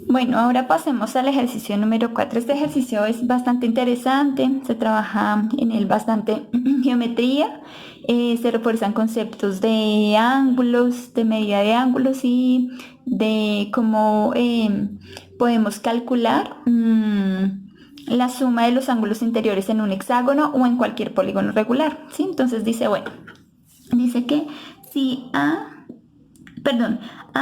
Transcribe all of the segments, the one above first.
Bueno, ahora pasemos al ejercicio número 4. Este ejercicio es bastante interesante, se trabaja en él bastante geometría, se refuerzan conceptos de ángulos, de medida de ángulos y de cómo podemos calcular la suma de los ángulos interiores en un hexágono o en cualquier polígono regular, ¿sí? Entonces dice, bueno, dice que si A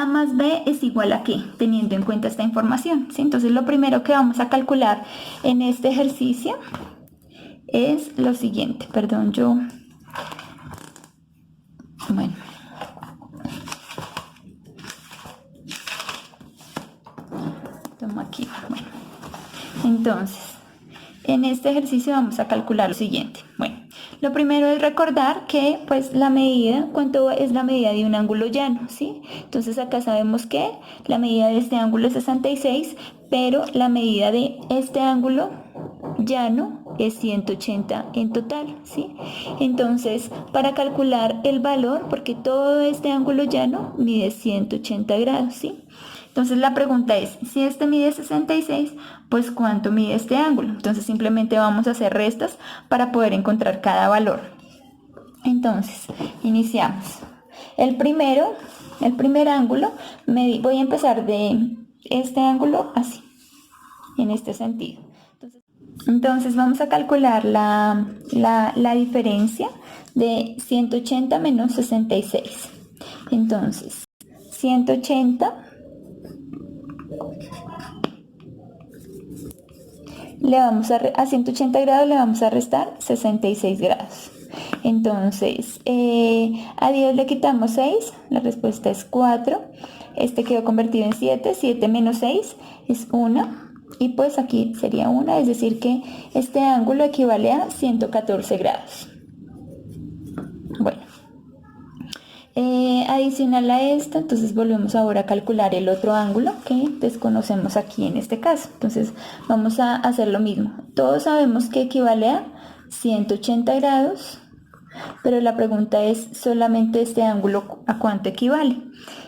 más B es igual a qué, teniendo en cuenta esta información, ¿sí? Entonces lo primero que vamos a calcular en este ejercicio es lo siguiente, bueno, tomo aquí, bueno, entonces, en este ejercicio vamos a calcular lo siguiente, bueno, lo primero es recordar que pues la medida, ¿cuánto es la medida de un ángulo llano? ¿Sí? Entonces acá sabemos que la medida de este ángulo es 66, pero la medida de este ángulo llano es 180 en total, ¿sí? Entonces, para calcular el valor, porque todo este ángulo llano mide 180 grados, ¿sí? Entonces la pregunta es, si este mide 66, pues ¿cuánto mide este ángulo? Entonces simplemente vamos a hacer restas para poder encontrar cada valor. Entonces, iniciamos. El primer ángulo, voy a empezar de este ángulo así, en este sentido. Entonces vamos a calcular la diferencia de 180 menos 66. Entonces, 180 a 180 grados le vamos a restar 66 grados. Entonces, a 10 le quitamos 6, la respuesta es 4. Este quedó convertido en 7, 7 menos 6 es 1. Y pues aquí sería 1, es decir que este ángulo equivale a 114 grados. Bueno, adicional a esto, entonces volvemos ahora a calcular el otro ángulo que desconocemos aquí en este caso. Entonces vamos a hacer lo mismo. Todos sabemos que equivale a 180 grados, pero la pregunta es solamente este ángulo a cuánto equivale.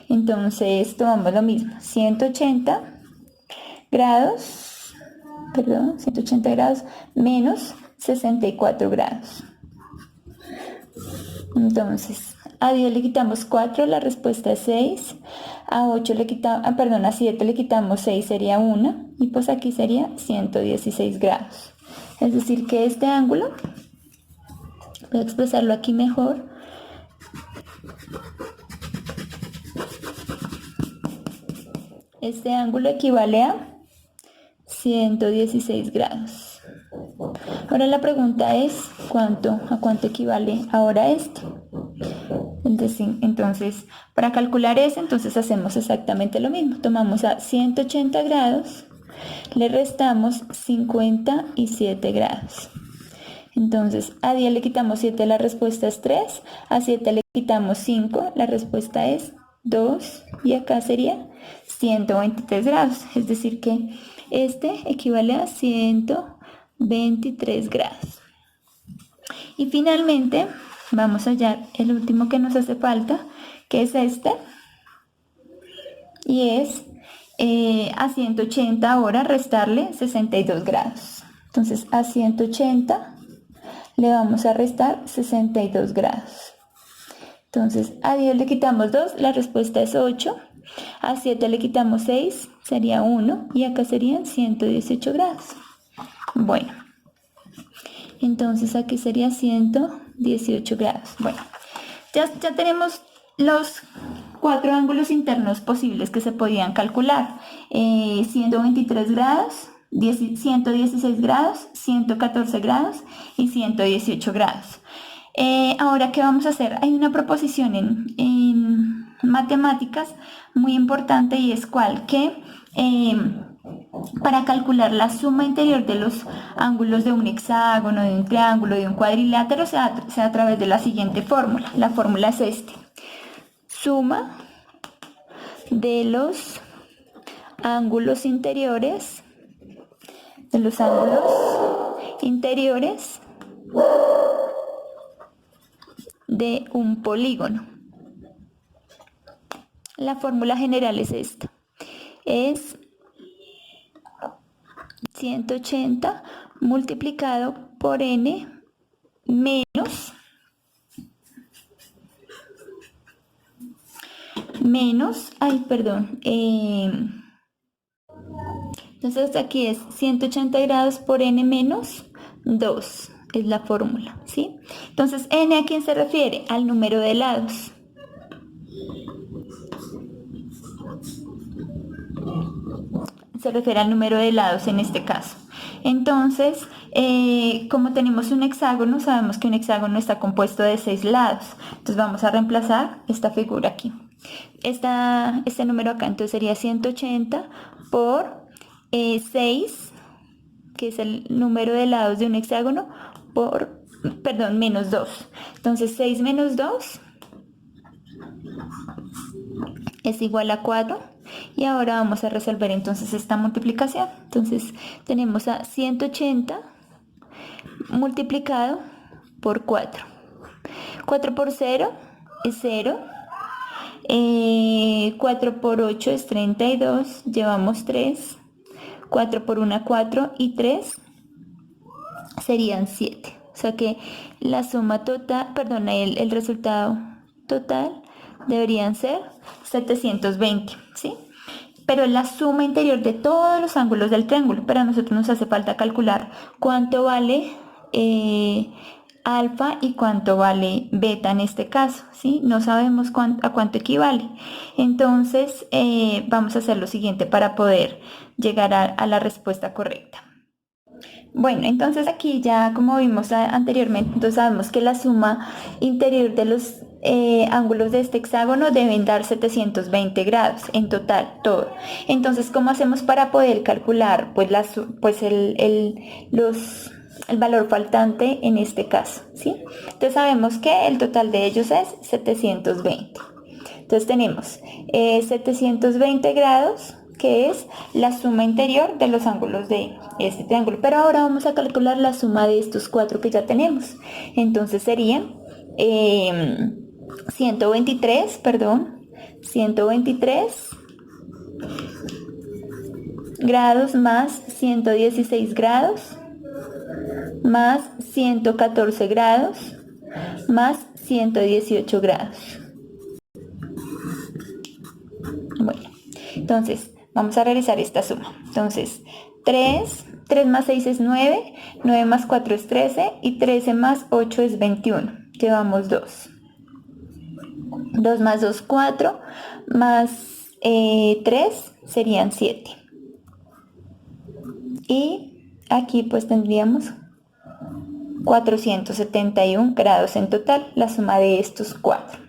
Entonces tomamos lo mismo, 180 grados, 180 grados menos 64 grados. Entonces, a 10 le quitamos 4, la respuesta es 6. A 8 le quitamos, a 7 le quitamos 6, sería 1. Y pues aquí sería 116 grados. Es decir que este ángulo, voy a expresarlo aquí mejor, este ángulo equivale a 116 grados. Ahora la pregunta es, ¿a cuánto equivale ahora esto? Entonces, para calcular eso, entonces hacemos exactamente lo mismo. Tomamos a 180 grados, le restamos 57 grados. Entonces, a 10 le quitamos 7, la respuesta es 3. A 7 le quitamos 5, la respuesta es 2. Y acá sería 123 grados. Es decir que este equivale a 123 grados. Y finalmente vamos a hallar el último que nos hace falta, que es este, y es a 180 ahora restarle 62 grados. Entonces a 180 le vamos a restar 62 grados. Entonces a 10 le quitamos 2, la respuesta es 8. A 7 le quitamos 6, sería 1, y acá serían 118 grados. Bueno, entonces aquí sería 118 grados. Bueno, ya tenemos los 4 ángulos internos posibles que se podían calcular. 123 grados, 116 grados, 114 grados y 118 grados. Ahora, ¿qué vamos a hacer? Hay una proposición en matemáticas muy importante, y es cuál, que para calcular la suma interior de los ángulos de un hexágono, de un triángulo, de un cuadrilátero, se hace a través de la siguiente fórmula. La fórmula es esta: suma de los ángulos interiores, de un polígono. La fórmula general es esta. Es 180 multiplicado por n menos, ay, perdón, entonces aquí es 180 grados por n menos 2, es la fórmula, ¿sí? Entonces, n, ¿a quién se refiere? Al número de lados. Se refiere al número de lados en este caso. Entonces, como tenemos un hexágono, sabemos que un hexágono está compuesto de 6 lados. Entonces vamos a reemplazar esta figura aquí. Este número acá entonces sería 180 por 6, que es el número de lados de un hexágono, por, perdón, menos 2. Entonces 6 menos 2 es igual a 4. Y ahora vamos a resolver entonces esta multiplicación. Entonces tenemos a 180 multiplicado por 4. 4 por 0 es 0. 4 por 8 es 32. Llevamos 3. 4 por 1, 4 y 3 serían 7. O sea que la suma total, perdón, el resultado total deberían ser 720, ¿sí? Pero es la suma interior de todos los ángulos del triángulo. Pero a nosotros nos hace falta calcular cuánto vale alfa y cuánto vale beta en este caso, ¿sí? No sabemos a cuánto equivale. Entonces vamos a hacer lo siguiente para poder llegar a la respuesta correcta. Bueno, entonces aquí ya como vimos anteriormente, entonces sabemos que la suma interior de los ángulos de este hexágono deben dar 720 grados en total, todo. Entonces, ¿cómo hacemos para poder calcular el valor faltante en este caso? ¿Sí? Entonces sabemos que el total de ellos es 720. Entonces tenemos 720 grados, que es la suma interior de los ángulos de este triángulo. Pero ahora vamos a calcular la suma de estos 4 que ya tenemos. Entonces serían 123 grados más 116 grados más 114 grados más 118 grados. Bueno, entonces vamos a realizar esta suma. Entonces 3 más 6 es 9, 9 más 4 es 13 y 13 más 8 es 21. Llevamos 2. 2 más 2, 4, más 3 serían 7. Y aquí pues tendríamos 471 grados en total, la suma de estos 4.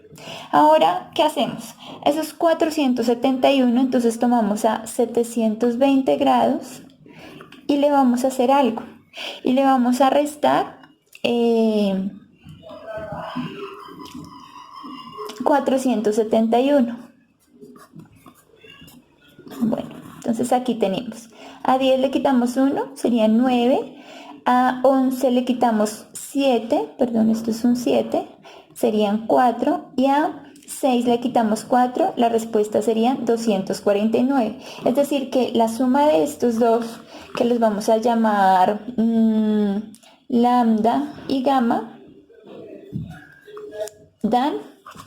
Ahora, ¿qué hacemos? Esos 471, entonces tomamos a 720 grados y le vamos a hacer algo. Y le vamos a restar 471. Bueno, entonces aquí tenemos. A 10 le quitamos 1, serían 9. A 11 le quitamos 7, perdón, esto es un 7, serían 4. Y a 6 le quitamos 4, la respuesta serían 249. Es decir, que la suma de estos dos, que los vamos a llamar lambda y gamma, dan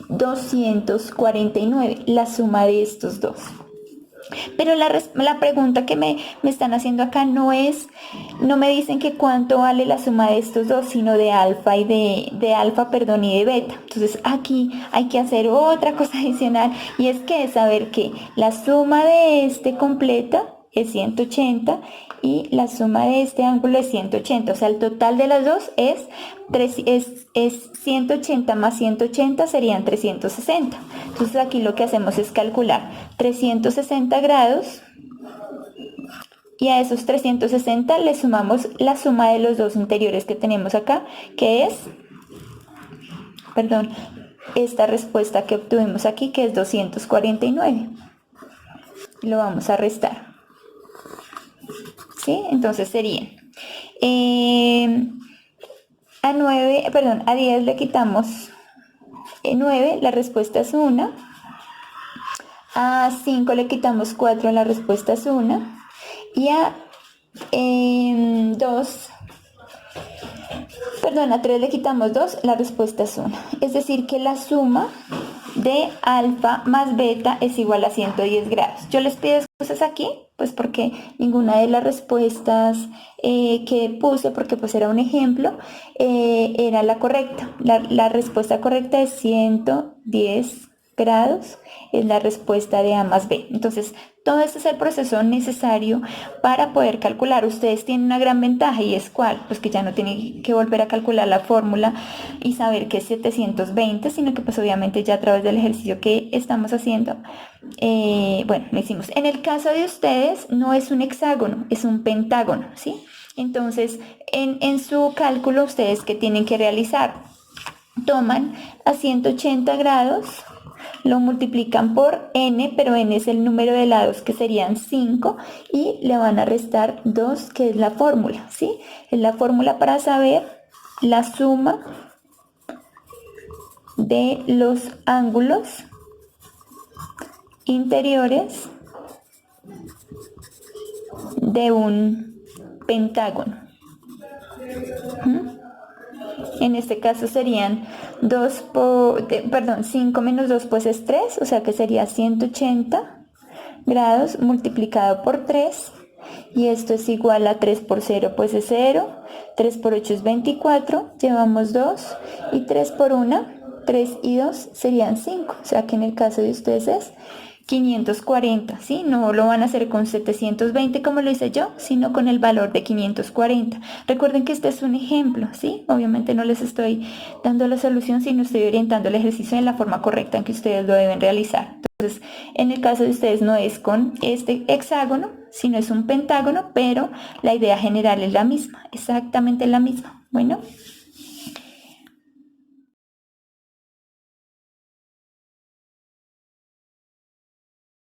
249, la suma de estos dos. Pero la pregunta que me están haciendo acá no me dicen que cuánto vale la suma de estos dos, sino de alfa y de alfa, perdón, y de beta. Entonces aquí hay que hacer otra cosa adicional, y es que saber que la suma de este completa es 180 y la suma de este ángulo es 180. O sea, el total de las dos es 180 más 180 serían 360. Entonces aquí lo que hacemos es calcular 360 grados y a esos 360 le sumamos la suma de los dos interiores que tenemos acá, que es, perdón, esta respuesta que obtuvimos aquí, que es 249. Lo vamos a restar. ¿Sí? Entonces sería a 10 le quitamos 9, la respuesta es 1. A 5 le quitamos 4, la respuesta es 1. Y a 2, perdón, a 3 le quitamos 2, la respuesta es 1. Es decir, que la suma de alfa más beta es igual a 110 grados. Yo les pido excusas aquí, pues porque ninguna de las respuestas que puse, porque pues era un ejemplo, era la correcta. La respuesta correcta es 110 grados, es la respuesta de A más B. Entonces, todo este es el proceso necesario para poder calcular. Ustedes tienen una gran ventaja, y es ¿cuál? Pues que ya no tienen que volver a calcular la fórmula y saber que es 720, sino que pues obviamente ya a través del ejercicio que estamos haciendo, bueno, lo hicimos. En el caso de ustedes no es un hexágono, es un pentágono, ¿sí? Entonces, en su cálculo, ustedes ¿qué tienen que realizar? Toman a 180 grados, lo multiplican por n, pero n es el número de lados, que serían 5, y le van a restar 2, que es la fórmula, ¿sí? Es la fórmula para saber la suma de los ángulos interiores de un pentágono. En este caso serían 5 menos 2 pues es 3, o sea que sería 180 grados multiplicado por 3, y esto es igual a 3 por 0 pues es 0, 3 por 8 es 24, llevamos 2, y 3 por 1, 3 y 2 serían 5, o sea que en el caso de ustedes es 540, ¿sí? No lo van a hacer con 720 como lo hice yo, sino con el valor de 540. Recuerden que este es un ejemplo, ¿sí? Obviamente no les estoy dando la solución, sino estoy orientando el ejercicio en la forma correcta en que ustedes lo deben realizar. Entonces, en el caso de ustedes no es con este hexágono, sino es un pentágono, pero la idea general es la misma, exactamente la misma. Bueno.